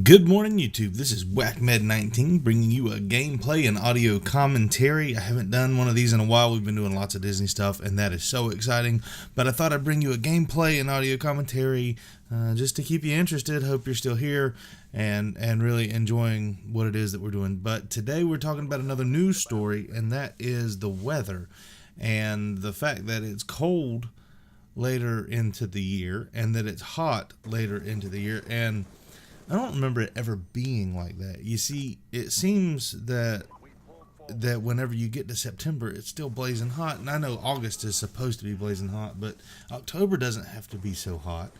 Good morning, YouTube. This is WhackMed19 bringing you a gameplay and audio commentary. I haven't done one of these in a while. We've been doing lots of Disney stuff, and that is so exciting. But I thought I'd bring you a gameplay and audio commentary just to keep you interested. Hope you're still here and really enjoying what it is that we're doing. But today we're talking about another news story, and that is the weather and the fact that it's cold later into the year and that it's hot later into the year. And I don't remember it ever being like that. You see, it seems that whenever you get to September, it's still blazing hot. And I know August is supposed to be blazing hot, but October doesn't have to be so hot.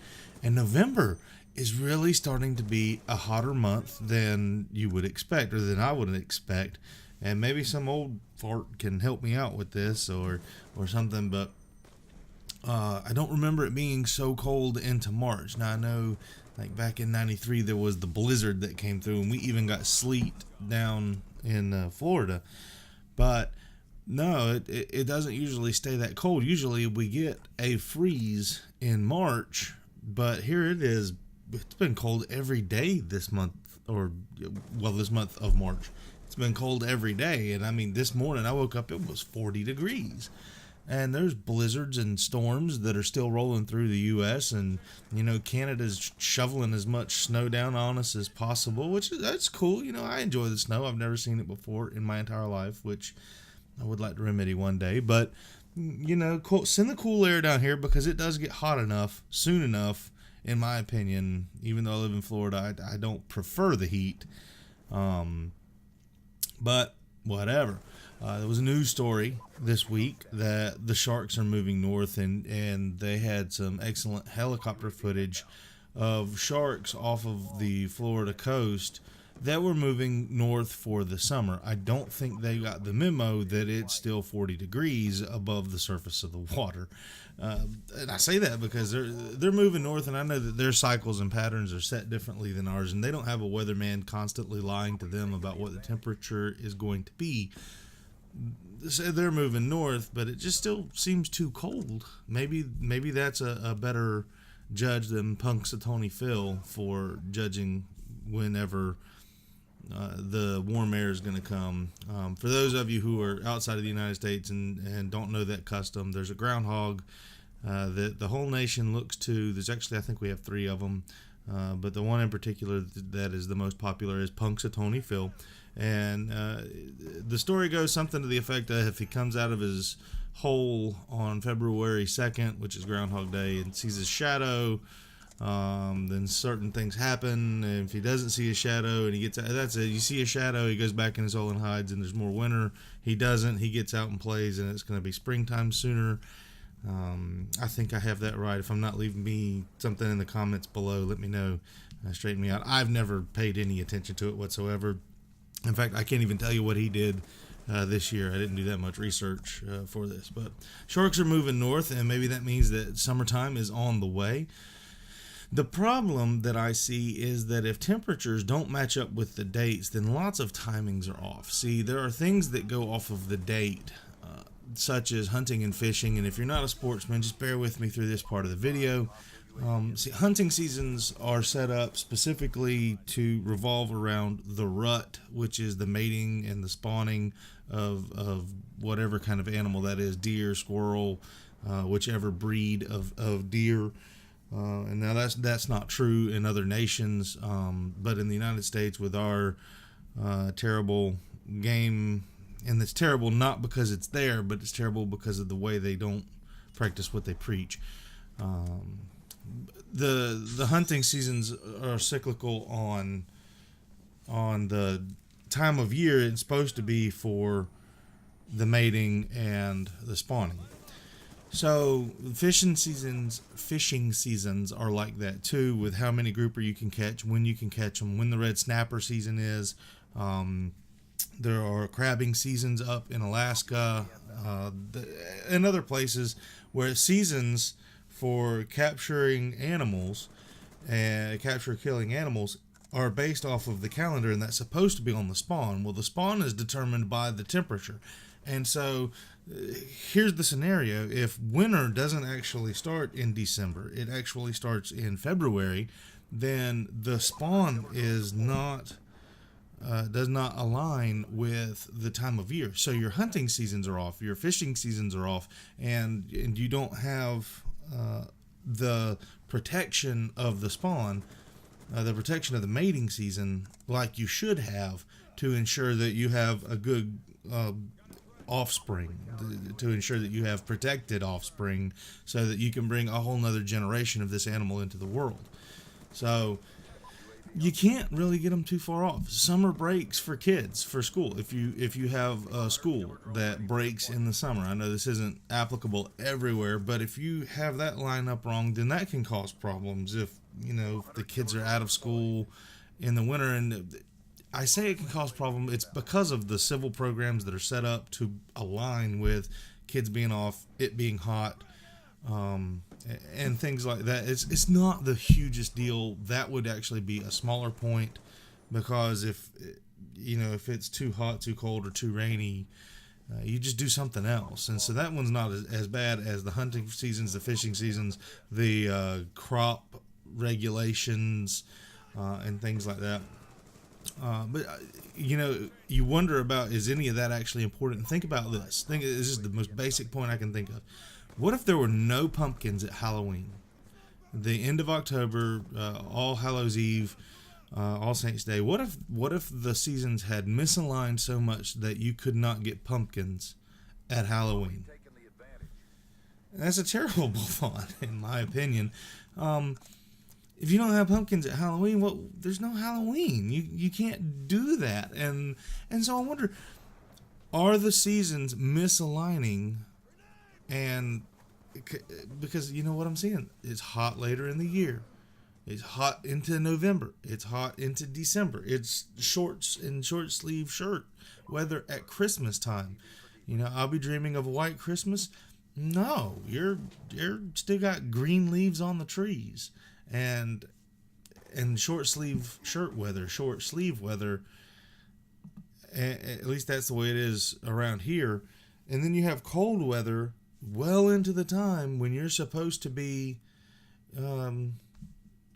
And November is really starting to be a hotter month than you would expect, or than I would expect. And maybe some old fart can help me out with this or something, but I don't remember it being so cold into March. Now I know, like back in '93, there was the blizzard that came through, and we even got sleet down in Florida. But no, it doesn't usually stay that cold. Usually we get a freeze in March, but here it is. It's been cold every day this month, this month of March. It's been cold every day, and I mean, this morning I woke up, it was 40 degrees. And there's blizzards and storms that are still rolling through the U.S. And, you know, Canada's shoveling as much snow down on us as possible, that's cool. You know, I enjoy the snow. I've never seen it before in my entire life, which I would like to remedy one day. But, you know, send the cool air down here because it does get hot enough, soon enough, in my opinion. Even though I live in Florida, I don't prefer the heat. But whatever. There was a news story this week that the sharks are moving north, and they had some excellent helicopter footage of sharks off of the Florida coast that were moving north for the summer. I don't think they got the memo that it's still 40 degrees above the surface of the water. And I say that because they're moving north, and I know that their cycles and patterns are set differently than ours, and they don't have a weatherman constantly lying to them about what the temperature is going to be. So they're moving north, but it just still seems too cold. Maybe that's a better judge than Punxsutawney Phil for judging whenever the warm air is going to come. For those of you who are outside of the United States and don't know that custom, there's a groundhog that the whole nation looks to. There's actually, I think we have 3 of them, but the one in particular that is the most popular is Punxsutawney Phil. And the story goes something to the effect that if he comes out of his hole on February 2nd, which is Groundhog Day, and sees his shadow, then certain things happen. And if he doesn't see a shadow and he gets out, that's it. You see a shadow, he goes back in his hole and hides, and there's more winter. He doesn't. He gets out and plays, and it's going to be springtime sooner. I think I have that right. If I'm not, leave me something in the comments below. Let me know. Straighten me out. I've never paid any attention to it whatsoever. In fact, I can't even tell you what he did this year. I didn't do that much research for this. But sharks are moving north, and maybe that means that summertime is on the way. The problem that I see is that if temperatures don't match up with the dates, then lots of timings are off. See, there are things that go off of the date, such as hunting and fishing. And if you're not a sportsman, just bear with me through this part of the video. See, hunting seasons are set up specifically to revolve around the rut, which is the mating and the spawning of whatever kind of animal that is, deer, squirrel, whichever breed of deer. And now that's not true in other nations, but in the United States with our terrible game, and it's terrible not because it's there, but it's terrible because of the way they don't practice what they preach. The hunting seasons are cyclical on the time of year it's supposed to be for the mating and the spawning. So fishing seasons are like that too, with how many grouper you can catch, when you can catch them, when the red snapper season is. There are crabbing seasons up in Alaska and other places where seasons for capturing animals and killing animals are based off of the calendar, and that's supposed to be on the spawn. Well, the spawn is determined by the temperature. And so here's the scenario. If winter doesn't actually start in December, it actually starts in February, then the spawn is not does not align with the time of year. So your hunting seasons are off, your fishing seasons are off, and you don't have the protection of the spawn, the protection of the mating season like you should have to ensure that you have a good offspring, to ensure that you have protected offspring so that you can bring a whole nother generation of this animal into the world. So you can't really get them too far off. Summer breaks for kids for school. If you have a school that breaks in the summer, I know this isn't applicable everywhere, but if you have that line up wrong, then that can cause problems. If the kids are out of school in the winter, and I say it can cause problems, it's because of the civil programs that are set up to align with kids being off, it being hot, and things like that. It's not the hugest deal. That would actually be a smaller point, because if it's too hot, too cold, or too rainy, you just do something else. And so that one's not as bad as the hunting seasons, the fishing seasons, the crop regulations, and things like that. But you wonder about, is any of that actually important? And think about this. This is the most basic point I can think of. What if there were no pumpkins at Halloween? The end of October, All Hallows Eve, All Saints Day. What if the seasons had misaligned so much that you could not get pumpkins at Halloween? And that's a terrible thought, in my opinion. If you don't have pumpkins at Halloween, well, there's no Halloween. You can't do that. And so I wonder, are the seasons misaligning? And because you know what I'm seeing, it's hot later in the year, it's hot into November, it's hot into December, it's shorts and short sleeve shirt weather at Christmas time. I'll be dreaming of a white Christmas. No, you're still got green leaves on the trees, and short sleeve shirt weather, short sleeve weather. At least that's the way it is around here. And then you have cold weather well into the time when you're supposed to be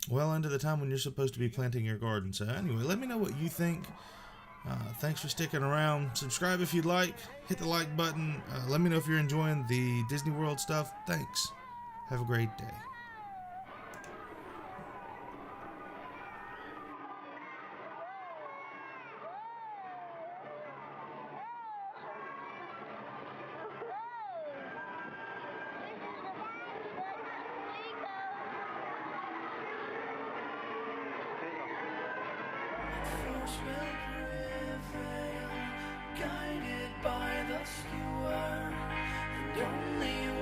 planting your garden. So anyway, let me know what you think. Thanks for sticking around. Subscribe if you'd like. Hit the like button. Let me know if you're enjoying the Disney World stuff. Thanks. Have a great day. Guided by the skewer, and only